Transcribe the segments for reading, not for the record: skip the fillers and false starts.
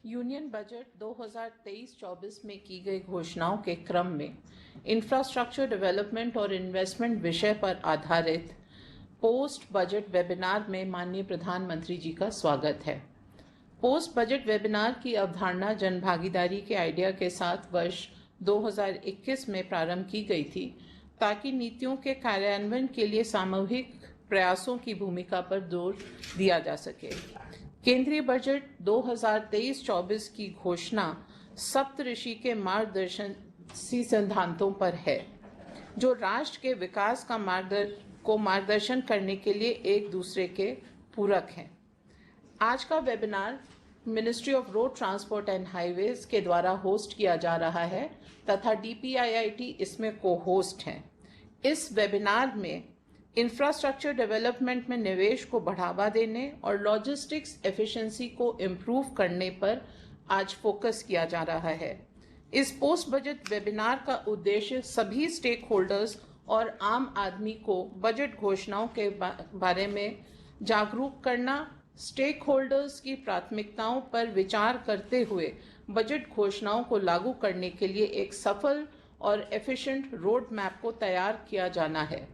Union budget 2023-24 में की गई घोषणाओं के क्रम में इंफ्रास्ट्रक्चर डेवलपमेंट और इन्वेस्टमेंट विषय पर आधारित पोस्ट बजट वेबिनार में माननीय प्रधानमंत्री जी का स्वागत है। पोस्ट बजट वेबिनार की अवधारणा जनभागीदारी के आइडिया के साथ वर्ष 2021 में प्रारंभ की गई थी, ताकि नीतियों के कार्यान्वयन के लिए सामूहिक प्रयासों की भूमिका पर जोर दिया जा सके। केंद्रीय बजट 2023-24 की घोषणा सप्तऋषि के मार्गदर्शी सिद्धांतों पर है, जो राष्ट्र के विकास का मार्गदर्शन करने के लिए एक दूसरे के पूरक हैं। आज का webinar ministry of road transport and highways के द्वारा होस्ट किया जा रहा है तथा DPIIT इसमें को-होस्ट हैं। इस वेबिनार में इंफ्रास्ट्रक्चर डेवलपमेंट में निवेश को बढ़ावा देने और लॉजिस्टिक्स एफिशिएंसी को इम्प्रूव करने पर आज फोकस किया जा रहा है। इस पोस्ट बजट वेबिनार का उद्देश्य सभी स्टेक होल्डर्स और आम आदमी को बजट घोषणाओं के बारे में जागरूक करना, स्टेक होल्डर्स की प्राथमिकताओं पर विचार करते हुए बजट घोषणाओं को लागू करने के लिए एक सफल और एफिशिएंट रोड मैप को तैयार किया जाना है।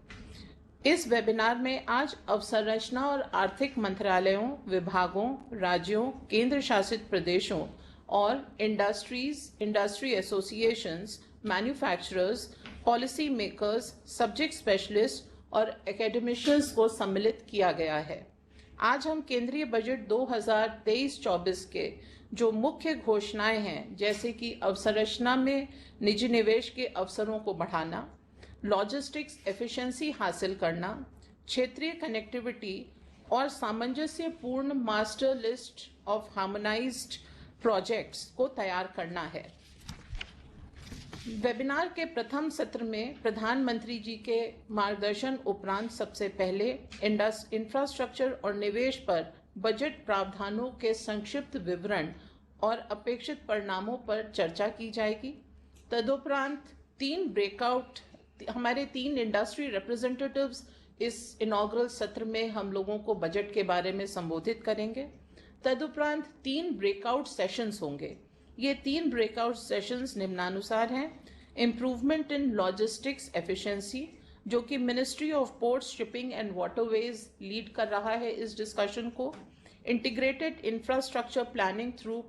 इस वेबिनार में आज अवसंरचना और आर्थिक मंत्रालयों, विभागों, राज्यों, केंद्र शासित प्रदेशों और industry associations, manufacturers, policy makers, subject specialist और एकेडमिशियंस को सम्मिलित किया गया है। आज हम केंद्रीय बजट 2023-24 के जो मुख्य घोषणाएं हैं, जैसे कि अवसंरचना में निजी निवेश के अवसरों को बढ़ाना, लॉजिस्टिक्स एफिशिएंसी हासिल करना, क्षेत्रीय कनेक्टिविटी और सामंजस्यपूर्ण master list of harmonised projects को तैयार करना है। वेबिनार के प्रथम सत्र में प्रधानमंत्री जी के मार्गदर्शन उपरांत सबसे पहले इंफ्रास्ट्रक्चर और निवेश पर बजट प्रावधानों के संक्षिप्त विवरण और अपेक्षित परिणामों पर चर्चा की जाएगी। तदुपरांत हमारे 3 इंडस्ट्री रिप्रेजेंटेटिव्स इस इनॉग्रल सत्र में हम लोगों को बजट के बारे में संबोधित करेंगे। तदुपरांत 3 ब्रेकआउट सेशंस होंगे। ये 3 ब्रेकआउट सेशंस निम्नानुसार हैं। इम्प्रूवमेंट इन लॉजिस्टिक्स एफिशिएंसी, जो कि ministry of ports, shipping and waterways lead कर रहा है इस डिस्कशन को। Integrated infrastructure planning through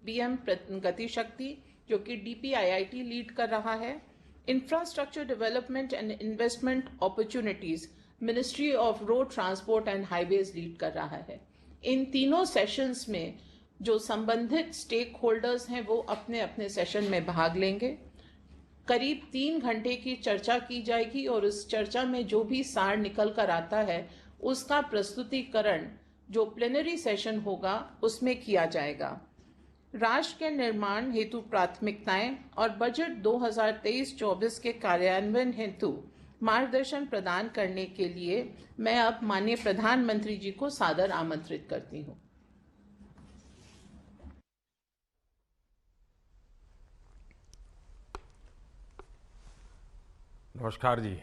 PM गति शक्ति, जो कि DPIIT लीड कर रहा है। Infrastructure development and investment opportunities, ministry of road transport and highways lead कर रहा है। इन तीनों सेशंस में जो संबंधित स्टेक होल्डर्स हैं वो अपने अपने सेशन में भाग लेंगे। करीब 3 घंटे की चर्चा की जाएगी और इस चर्चा में जो भी सार निकल कर आता है उसका प्रस्तुतिकरण जो प्लेनरी सेशन होगा उसमें किया जाएगा। राष्ट्र के निर्माण हेतु प्राथमिकताएं और बजट 2023-24 के कार्यान्वयन हेतु मार्गदर्शन प्रदान करने के लिए मैं अब माननीय प्रधानमंत्री जी को सादर आमंत्रित करती हूं। नमस्कार जी।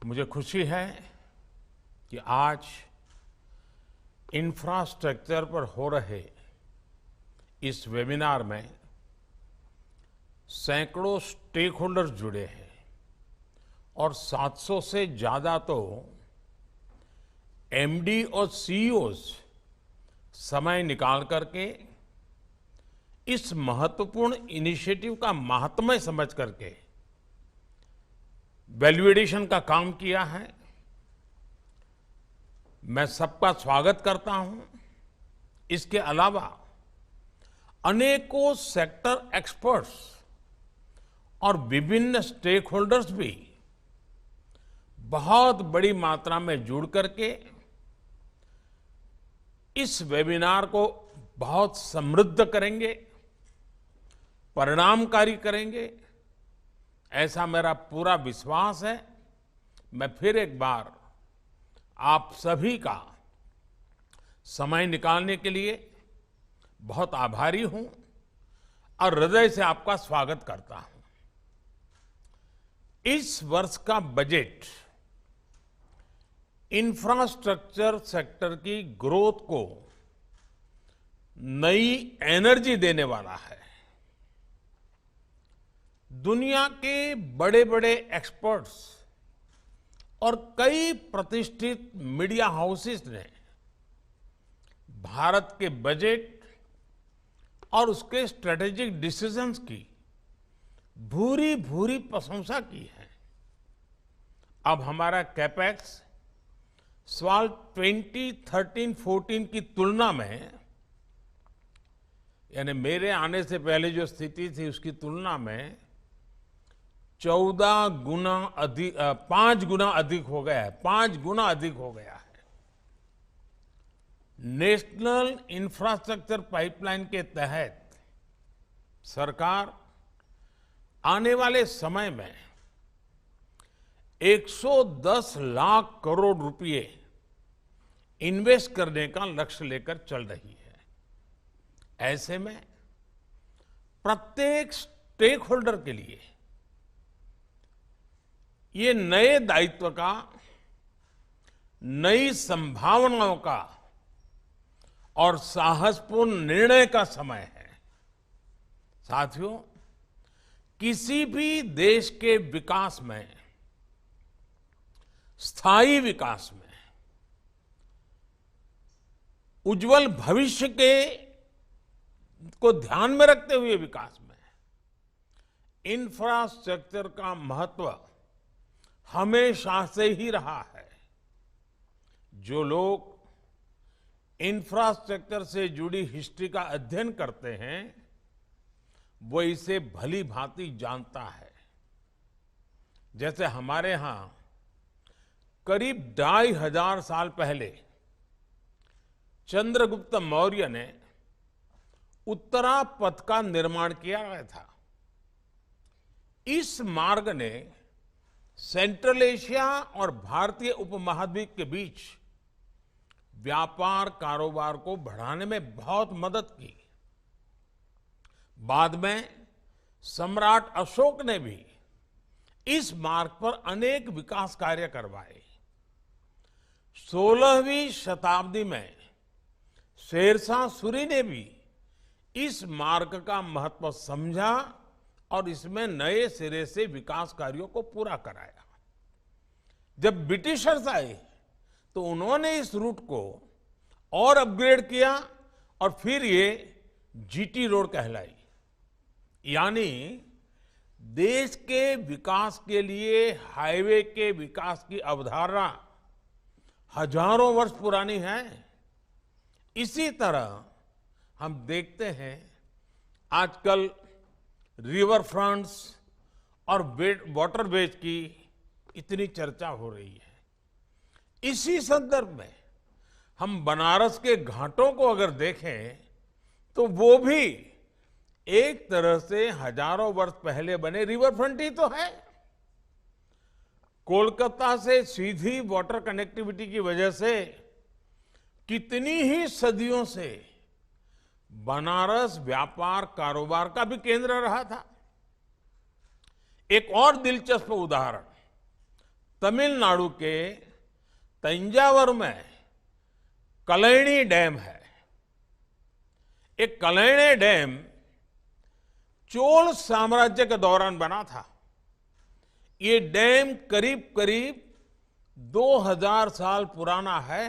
मुझे खुशी है कि आज इंफ्रास्ट्रक्चर पर हो रहे इस वेबिनार में सैकड़ों स्टेक होल्डर्स जुड़े हैं और 700 से ज्यादा तो MD और CEOs समय निकाल करके इस महत्वपूर्ण इनिशिएटिव का महात्म्य समझ करके वैल्यूएडिशन का काम किया है। मैं सबका स्वागत करता हूं। इसके अलावा अनेकों सेक्टर एक्सपर्ट्स और विभिन्न स्टेक होल्डर्स भी बहुत बड़ी मात्रा में जुड़ करके इस वेबिनार को बहुत समृद्ध करेंगे, परिणामकारी करेंगे, ऐसा मेरा पूरा विश्वास है। मैं फिर एक बार आप सभी का समय निकालने के लिए बहुत आभारी हूं और हृदय से आपका स्वागत करता हूं। इस वर्ष का बजट इंफ्रास्ट्रक्चर सेक्टर की ग्रोथ को नई एनर्जी देने वाला है। दुनिया के बड़े बड़े एक्सपर्ट्स और कई प्रतिष्ठित मीडिया हाउसेस ने भारत के बजट और उसके स्ट्रेटेजिक डिसीजंस की भूरी भूरी प्रशंसा की है। अब हमारा कैपेक्स साल 2013-14 की तुलना में, यानी मेरे आने से पहले जो स्थिति थी उसकी तुलना में 14 गुना अधिक, 5 गुना अधिक हो गया है। 5 गुना अधिक हो गया है। नेशनल इंफ्रास्ट्रक्चर पाइपलाइन के तहत सरकार आने वाले समय में 110 लाख करोड़ रुपए इन्वेस्ट करने का लक्ष्य लेकर चल रही है। ऐसे में प्रत्येक स्टेक होल्डर के लिए ये नए दायित्व का, नई संभावनाओं का और साहसपूर्ण निर्णय का समय है। साथियों, किसी भी देश के विकास में, स्थायी विकास में, उज्जवल भविष्य के को ध्यान में रखते हुए विकास में इंफ्रास्ट्रक्चर का महत्व हमेशा से ही रहा है। जो लोग इंफ्रास्ट्रक्चर से जुड़ी हिस्ट्री का अध्ययन करते हैं वो इसे भली भांति जानता है। जैसे हमारे यहां करीब 2500 साल पहले चंद्रगुप्त मौर्य ने उत्तरा पथ का निर्माण किया गया था। इस मार्ग ने सेंट्रल एशिया और भारतीय उपमहाद्वीप के बीच व्यापार कारोबार को बढ़ाने में बहुत मदद की। बाद में सम्राट अशोक ने भी इस मार्ग पर अनेक विकास कार्य करवाए। 16वीं शताब्दी में शेरशाह सूरी ने भी इस मार्ग का महत्व समझा और इसमें नए सिरे से विकास कार्यों को पूरा कराया। जब ब्रिटिशर्स आए तो उन्होंने इस रूट को और अपग्रेड किया और फिर ये जीटी रोड कहलाई। यानी देश के विकास के लिए हाईवे के विकास की अवधारणा हजारों वर्ष पुरानी है। इसी तरह हम देखते हैं आजकल रिवर फ्रंट्स और वाटरवेज की इतनी चर्चा हो रही है। इसी संदर्भ में हम बनारस के घाटों को अगर देखें तो वो भी एक तरह से हजारों वर्ष पहले बने रिवर फ्रंट ही तो है। कोलकाता से सीधी वाटर कनेक्टिविटी की वजह से कितनी ही सदियों से बनारस व्यापार कारोबार का भी केंद्र रहा था। एक और दिलचस्प उदाहरण तमिलनाडु के तंजावर में कलैणी डैम है। एक कलैणी डैम चोल साम्राज्य के दौरान बना था। ये डैम करीब करीब 2000 साल पुराना है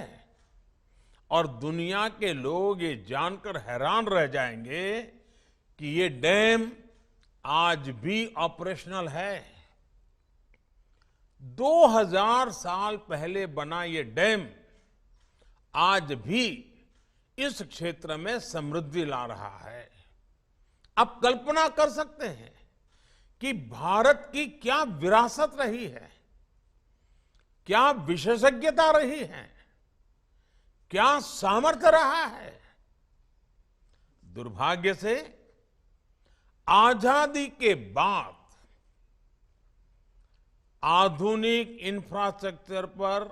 और दुनिया के लोग ये जानकर हैरान रह जाएंगे कि ये डैम आज भी ऑपरेशनल है। 2000 साल पहले बना ये डैम आज भी इस क्षेत्र में समृद्धि ला रहा है। आप कल्पना कर सकते हैं कि भारत की क्या विरासत रही है, क्या विशेषज्ञता रही है, क्या सामर्थ्य रहा है। दुर्भाग्य से आजादी के बाद आधुनिक इंफ्रास्ट्रक्चर पर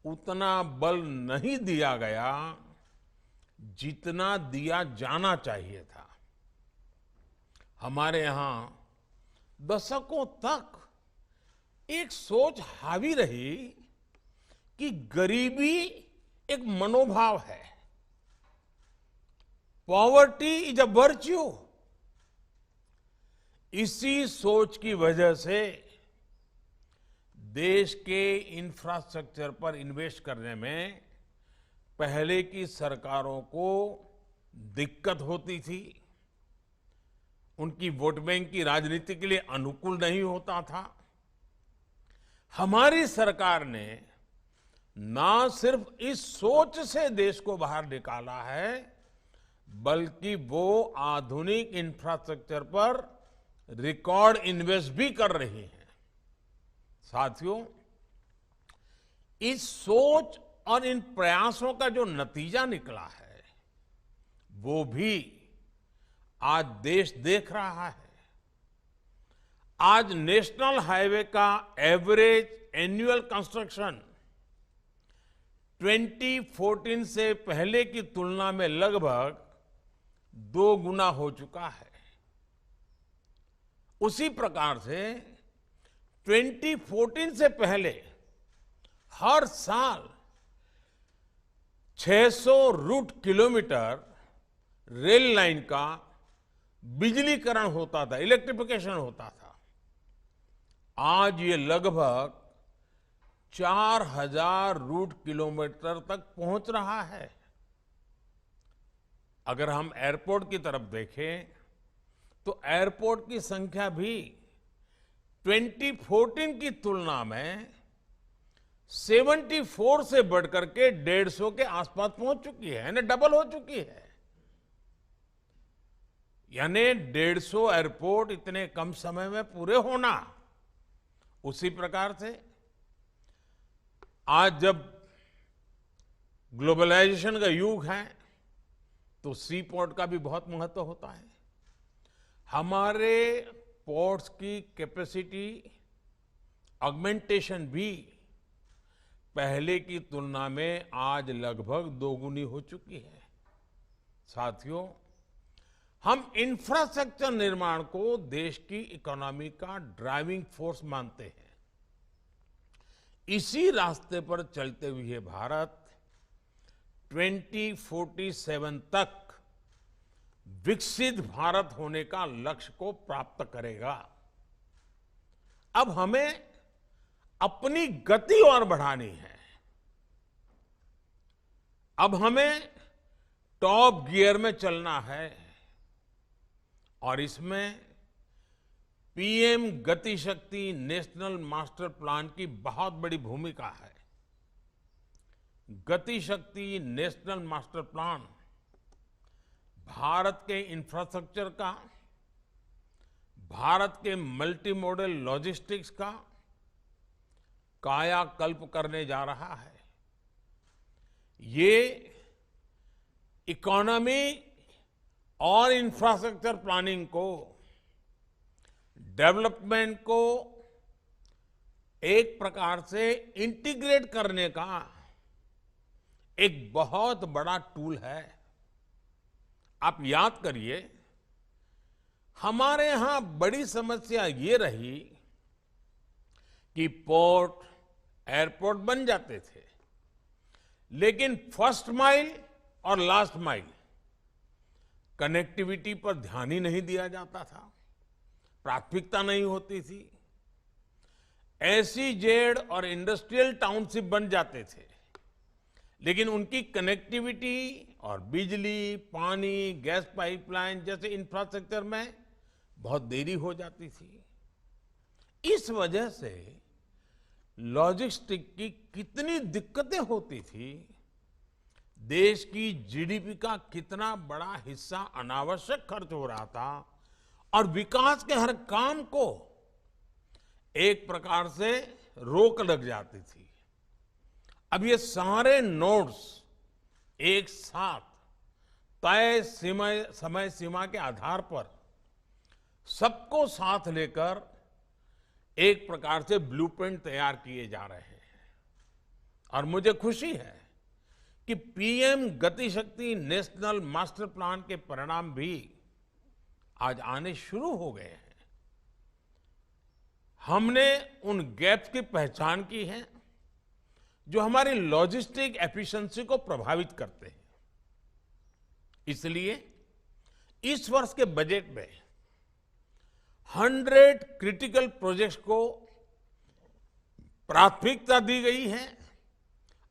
उतना बल नहीं दिया गया जितना दिया जाना चाहिए था। हमारे यहां दशकों तक एक सोच हावी रही कि गरीबी एक मनोभाव है। Poverty is a virtue. इसी सोच की वजह से देश के इंफ्रास्ट्रक्चर पर इन्वेस्ट करने में पहले की सरकारों को दिक्कत होती थी। उनकी वोट बैंक की राजनीति के लिए अनुकूल नहीं होता था। हमारी सरकार ने ना सिर्फ इस सोच से देश को बाहर निकाला है, बल्कि वो आधुनिक इंफ्रास्ट्रक्चर पर रिकॉर्ड इन्वेस्ट भी कर रही है। साथियों, इस सोच और इन प्रयासों का जो नतीजा निकला है, वो भी आज देश देख रहा है। आज नेशनल हाईवे का एवरेज एनुअल कंस्ट्रक्शन 2014 से पहले की तुलना में लगभग 2 गुना हो चुका है। उसी प्रकार से 2014 से पहले हर साल 600 रूट किलोमीटर रेल लाइन का बिजलीकरण होता था, इलेक्ट्रिफिकेशन होता था। आज ये लगभग 4000 रूट किलोमीटर तक पहुंच रहा है। अगर हम एयरपोर्ट की तरफ देखें तो एयरपोर्ट की संख्या भी 2014 की तुलना में 74 से बढ़कर के 150 के आसपास पहुंच चुकी है, यानी डबल हो चुकी है। यानी 150 एयरपोर्ट इतने कम समय में पूरे होना। उसी प्रकार से आज जब ग्लोबलाइजेशन का युग है तो सी पोर्ट का भी बहुत महत्व होता है। हमारे पोर्ट्स की कैपेसिटी ऑगमेंटेशन भी पहले की तुलना में आज लगभग 2 गुनी हो चुकी है। साथियों, हम इंफ्रास्ट्रक्चर निर्माण को देश की इकोनॉमी का ड्राइविंग फोर्स मानते हैं। इसी रास्ते पर चलते हुए भारत 2047 तक विकसित भारत होने का लक्ष्य को प्राप्त करेगा। अब हमें अपनी गति और बढ़ानी है। अब हमें टॉप गियर में चलना है और इसमें पीएम गति शक्ति नेशनल मास्टर प्लान की बहुत बड़ी भूमिका है। गति शक्ति नेशनल मास्टर प्लान भारत के इंफ्रास्ट्रक्चर का, भारत के मल्टी मॉडल लॉजिस्टिक्स का कायाकल्प करने जा रहा है। ये इकोनॉमी और इंफ्रास्ट्रक्चर प्लानिंग को, डेवलपमेंट को एक प्रकार से इंटीग्रेट करने का एक बहुत बड़ा टूल है। आप याद करिए, हमारे यहां बड़ी समस्या ये रही कि पोर्ट, एयरपोर्ट बन जाते थे, लेकिन फर्स्ट माइल और लास्ट माइल कनेक्टिविटी पर ध्यान ही नहीं दिया जाता था, प्राथमिकता नहीं होती थी। एसईजेड और इंडस्ट्रियल टाउनशिप बन जाते थे, लेकिन उनकी कनेक्टिविटी और बिजली, पानी, गैस पाइपलाइन जैसे इंफ्रास्ट्रक्चर में बहुत देरी हो जाती थी। इस वजह से लॉजिस्टिक की कितनी दिक्कतें होती थी, देश की जीडीपी का कितना बड़ा हिस्सा अनावश्यक खर्च हो रहा था और विकास के हर काम को एक प्रकार से रोक लग जाती थी। अब ये सारे नोड्स एक साथ तय समय सीमा के आधार पर सबको साथ लेकर एक प्रकार से ब्लूप्रिंट तैयार किए जा रहे हैं। और मुझे खुशी है कि पीएम गति शक्ति नेशनल मास्टर प्लान के परिणाम भी आज आने शुरू हो गए हैं। हमने उन गैप्स की पहचान की है जो हमारी लॉजिस्टिक एफिशिएंसी को प्रभावित करते हैं। इसलिए इस वर्ष के बजट में 100 क्रिटिकल प्रोजेक्ट्स को प्राथमिकता दी गई है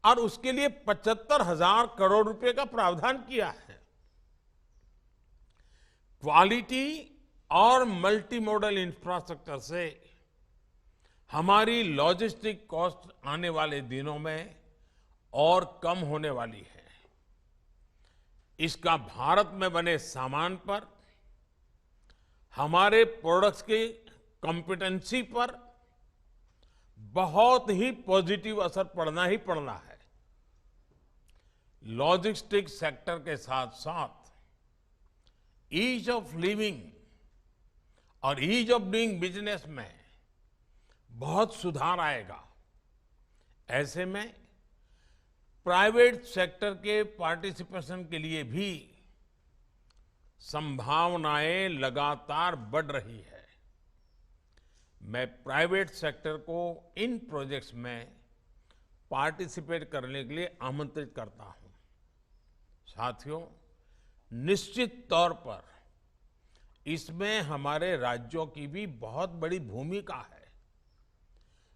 और उसके लिए 75,000 करोड़ रुपए का प्रावधान किया है। क्वालिटी और मल्टी मॉडल इंफ्रास्ट्रक्चर से हमारी लॉजिस्टिक कॉस्ट आने वाले दिनों में और कम होने वाली है। इसका भारत में बने सामान पर, हमारे प्रोडक्ट्स की कॉम्पिटेंसी पर बहुत ही पॉजिटिव असर पड़ना ही पड़ना है। लॉजिस्टिक्स सेक्टर के साथ साथ ईज ऑफ लिविंग और ईज ऑफ डूइंग बिजनेस में बहुत सुधार आएगा। ऐसे में प्राइवेट सेक्टर के पार्टिसिपेशन के लिए भी संभावनाएं लगातार बढ़ रही है। मैं प्राइवेट सेक्टर को इन प्रोजेक्ट्स में पार्टिसिपेट करने के लिए आमंत्रित करता हूं। साथियों, निश्चित तौर पर इसमें हमारे राज्यों की भी बहुत बड़ी भूमिका है।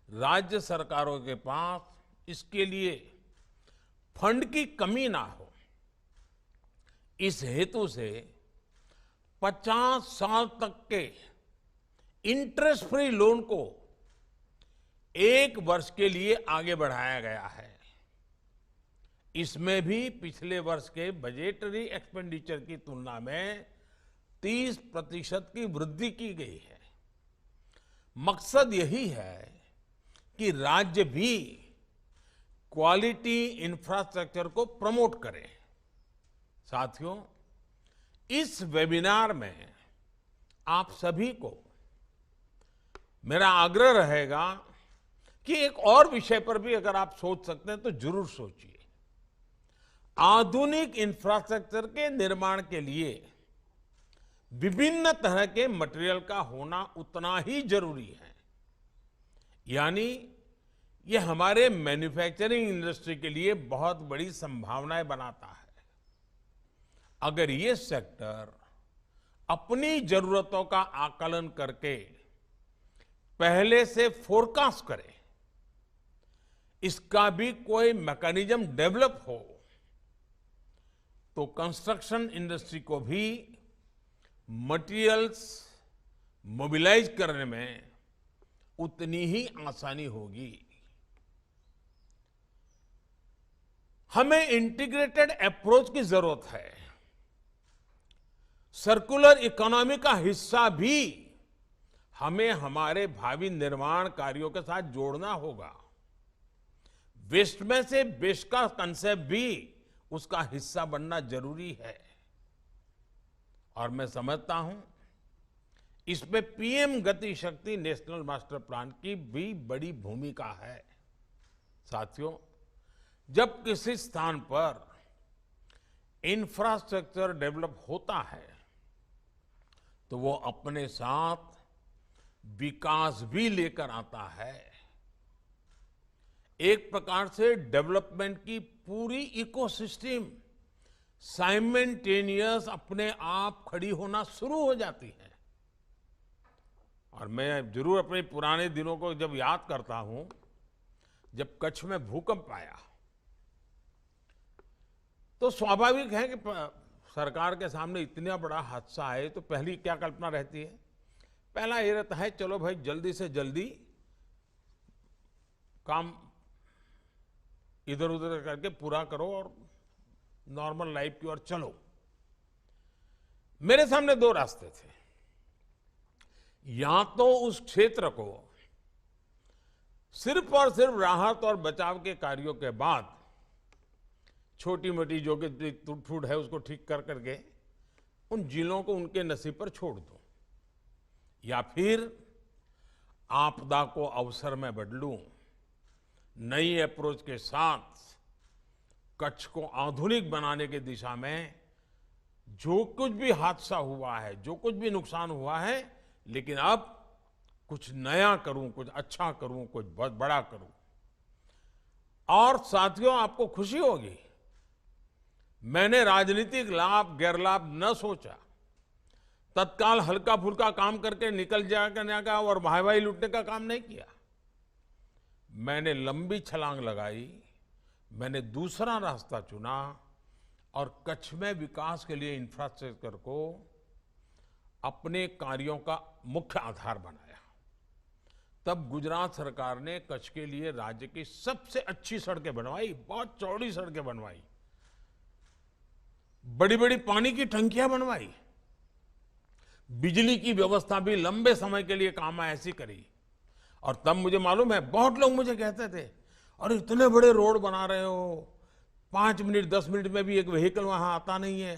राज्य सरकारों के पास इसके लिए फंड की कमी ना हो, इस हेतु से 50 साल तक के इंटरेस्ट फ्री लोन को 1 वर्ष के लिए आगे बढ़ाया गया है। इसमें भी पिछले वर्ष के बजटरी एक्सपेंडिचर की तुलना में 30% की वृद्धि की गई है। मकसद यही है कि राज्य भी क्वालिटी इंफ्रास्ट्रक्चर को प्रमोट करे। साथियों, इस वेबिनार में आप सभी को मेरा आग्रह रहेगा कि एक और विषय पर भी अगर आप सोच सकते हैं तो जरूर सोचिए। आधुनिक इंफ्रास्ट्रक्चर के निर्माण के लिए विभिन्न तरह के मटेरियल का होना उतना ही जरूरी है। यानी ये हमारे मैन्युफैक्चरिंग इंडस्ट्री के लिए बहुत बड़ी संभावनाएं बनाता है। अगर ये सेक्टर अपनी जरूरतों का आकलन करके पहले से फोरकास्ट करे, इसका भी कोई मैकेनिज्म डेवलप हो, तो कंस्ट्रक्शन इंडस्ट्री को भी मटेरियल्स मोबिलाइज करने में उतनी ही आसानी होगी। हमें इंटीग्रेटेड अप्रोच की जरूरत है। सर्कुलर इकोनॉमी का हिस्सा भी हमें हमारे भावी निर्माण कार्यों के साथ जोड़ना होगा। वेस्ट में से बेस्ट का कंसेप्ट भी उसका हिस्सा बनना जरूरी है। और मैं समझता हूं इसमें पीएम गति शक्ति नेशनल मास्टर प्लान की भी बड़ी भूमिका है। साथियों, जब किसी स्थान पर इंफ्रास्ट्रक्चर डेवलप होता है तो वो अपने साथ विकास भी लेकर आता है। एक प्रकार से डेवलपमेंट की पूरी इकोसिस्टम साइमल्टेनियस अपने आप खड़ी होना शुरू हो जाती है। और मैं जरूर अपने पुराने दिनों को जब याद करता हूं, जब कच्छ में भूकंप आया तो स्वाभाविक है कि सरकार के सामने इतना बड़ा हादसा आए तो पहली क्या कल्पना रहती है? पहला ये रहता है, चलो भाई जल्दी से जल्दी काम इधर उधर करके पूरा करो और नॉर्मल लाइफ की ओर चलो। मेरे सामने 2 रास्ते थे। या तो उस क्षेत्र को सिर्फ और सिर्फ राहत और बचाव के कार्यों के बाद छोटी मोटी जो कि टूट फूट है उसको ठीक कर करके उन जिलों को उनके नसीब पर छोड़ दो, या फिर आपदा को अवसर में बदलूं, नई अप्रोच के साथ कच्छ को आधुनिक बनाने की दिशा में जो कुछ भी हादसा हुआ है, जो कुछ भी नुकसान हुआ है, लेकिन अब कुछ नया करूं, कुछ अच्छा करूं, कुछ बहुत बड़ा करूं। और साथियों, आपको खुशी होगी, मैंने राजनीतिक लाभ गैर लाभ न सोचा, तत्काल हल्का फुल्का काम करके निकल जाने का और भाई लूटने का काम नहीं किया। मैंने लंबी छलांग लगाई, मैंने दूसरा रास्ता चुना और कच्छ में विकास के लिए इंफ्रास्ट्रक्चर को अपने कार्यों का मुख्य आधार बनाया। तब गुजरात सरकार ने कच्छ के लिए राज्य की सबसे अच्छी सड़कें बनवाई, बहुत चौड़ी सड़कें बनवाई, बड़ी बड़ी पानी की टंकियां बनवाई, बिजली की व्यवस्था भी लंबे समय के लिए काम आए ऐसी करी। और तब मुझे मालूम है, बहुत लोग मुझे कहते थे, अरे इतने बड़े रोड बना रहे हो, 5 मिनट 10 मिनट में भी एक व्हीकल वहां आता नहीं है,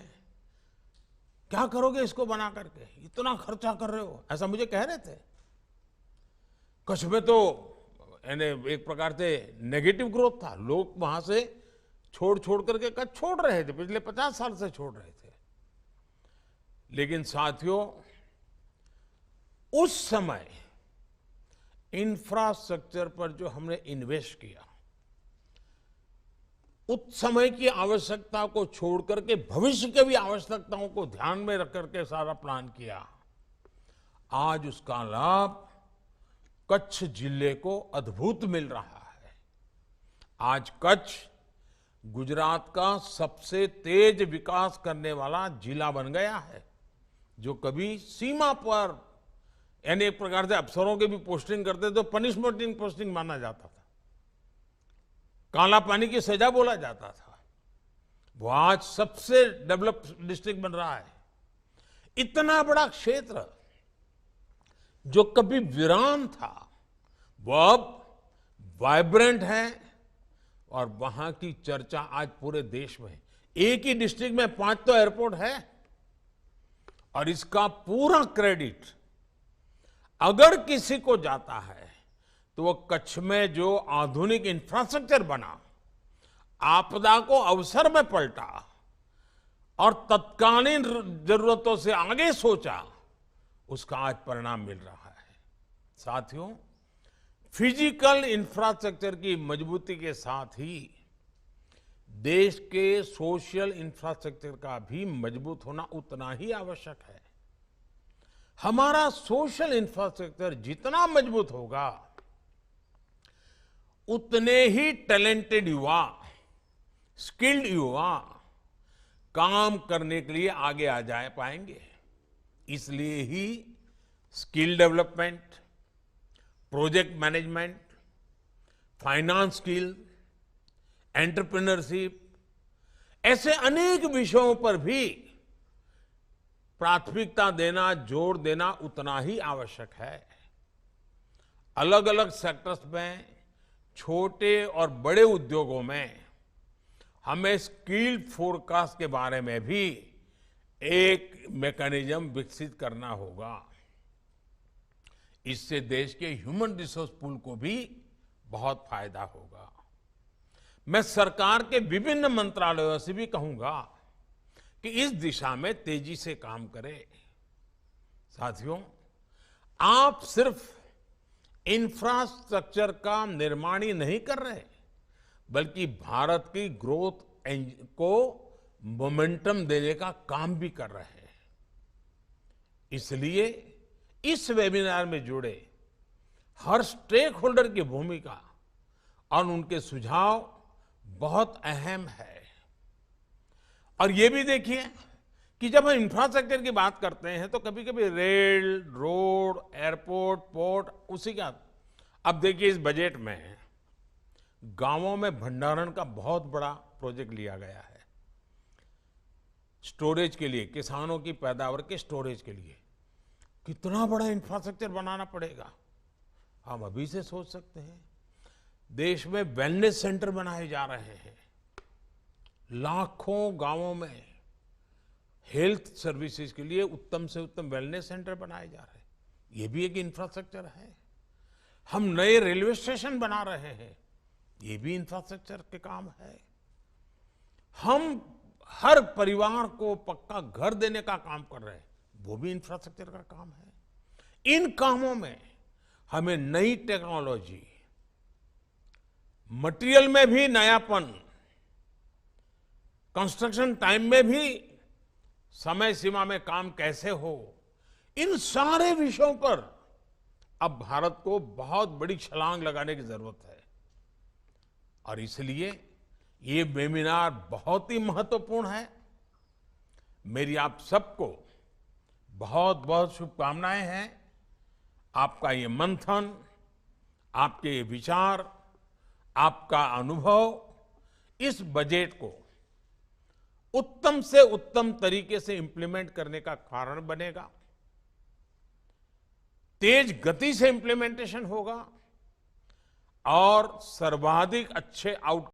क्या करोगे इसको बना करके, इतना खर्चा कर रहे हो, ऐसा मुझे कह रहे थे। कच्छ में तो यानी एक प्रकार से नेगेटिव ग्रोथ था, लोग वहां से छोड़ करके कच्छ छोड़ रहे थे, पिछले 50 साल से छोड़ रहे थे। लेकिन साथियों, उस समय इंफ्रास्ट्रक्चर पर जो हमने इन्वेस्ट किया, उस समय की आवश्यकता को छोड़ करके भविष्य के भी आवश्यकताओं को ध्यान में रख करके सारा प्लान किया, आज उसका लाभ कच्छ जिले को अद्भुत मिल रहा है। आज कच्छ गुजरात का सबसे तेज विकास करने वाला जिला बन गया है, जो कभी सीमा पर यानी एक प्रकार से अफसरों के भी पोस्टिंग करते तो पनिशमेंट पोस्टिंग माना जाता था, काला पानी की सजा बोला जाता था, वो आज सबसे डेवलप डिस्ट्रिक्ट बन रहा है। इतना बड़ा क्षेत्र जो कभी वीरान था, वो अब वाइब्रेंट है और वहां की चर्चा आज पूरे देश में है। एक ही डिस्ट्रिक्ट में 5 तो एयरपोर्ट है और इसका पूरा क्रेडिट अगर किसी को जाता है तो वो कच्छ में जो आधुनिक इंफ्रास्ट्रक्चर बना, आपदा को अवसर में पलटा और तत्कालीन जरूरतों से आगे सोचा, उसका आज परिणाम मिल रहा है। साथियों, फिजिकल इंफ्रास्ट्रक्चर की मजबूती के साथ ही देश के सोशल इंफ्रास्ट्रक्चर का भी मजबूत होना उतना ही आवश्यक है। हमारा सोशल इंफ्रास्ट्रक्चर जितना मजबूत होगा, उतने ही टैलेंटेड युवा, स्किल्ड युवा काम करने के लिए आगे आ जा पाएंगे। इसलिए ही skill development, project management, finance skill, entrepreneurship, ऐसे अनेक विषयों पर भी प्राथमिकता देना, जोर देना उतना ही आवश्यक है। अलग अलग सेक्टर्स में, छोटे और बड़े उद्योगों में हमें स्किल फोरकास्ट के बारे में भी एक मैकेनिज्म विकसित करना होगा। इससे देश के ह्यूमन रिसोर्स पूल को भी बहुत फायदा होगा। मैं सरकार के विभिन्न मंत्रालयों से भी कहूंगा कि इस दिशा में तेजी से काम करें। साथियों, आप सिर्फ इंफ्रास्ट्रक्चर का निर्माण ही नहीं कर रहे, बल्कि भारत की ग्रोथ को मोमेंटम देने का काम भी कर रहे हैं। इसलिए इस वेबिनार में जुड़े हर स्टेक होल्डर की भूमिका और उनके सुझाव बहुत अहम है। और ये भी देखिए कि जब हम इंफ्रास्ट्रक्चर की बात करते हैं तो कभी कभी रेल, रोड, एयरपोर्ट, पोर्ट उसी का। अब देखिए, इस बजट में गांवों में भंडारण का बहुत बड़ा प्रोजेक्ट लिया गया है, स्टोरेज के लिए, किसानों की पैदावार के स्टोरेज के लिए। कितना बड़ा इंफ्रास्ट्रक्चर बनाना पड़ेगा, हम अभी से सोच सकते हैं। देश में वेलनेस सेंटर बनाए जा रहे हैं, लाखों गांवों में हेल्थ सर्विसेज के लिए उत्तम से उत्तम वेलनेस सेंटर बनाए जा रहे हैं, ये भी एक इंफ्रास्ट्रक्चर है। हम नए रेलवे स्टेशन बना रहे हैं, ये भी इंफ्रास्ट्रक्चर के काम है। हम हर परिवार को पक्का घर देने का काम कर रहे हैं, वो भी इंफ्रास्ट्रक्चर का काम है। इन कामों में हमें नई टेक्नोलॉजी, मटेरियल में भी नयापन, कंस्ट्रक्शन टाइम में भी समय सीमा में काम कैसे हो, इन सारे विषयों पर अब भारत को बहुत बड़ी छलांग लगाने की जरूरत है। और इसलिए ये वेबिनार बहुत ही महत्वपूर्ण है। मेरी आप सबको बहुत बहुत शुभकामनाएं हैं। आपका ये मंथन, आपके ये विचार, आपका अनुभव इस बजट को उत्तम से उत्तम तरीके से इंप्लीमेंट करने का कारण बनेगा। तेज गति से इंप्लीमेंटेशन होगा और सर्वाधिक अच्छे आउटकम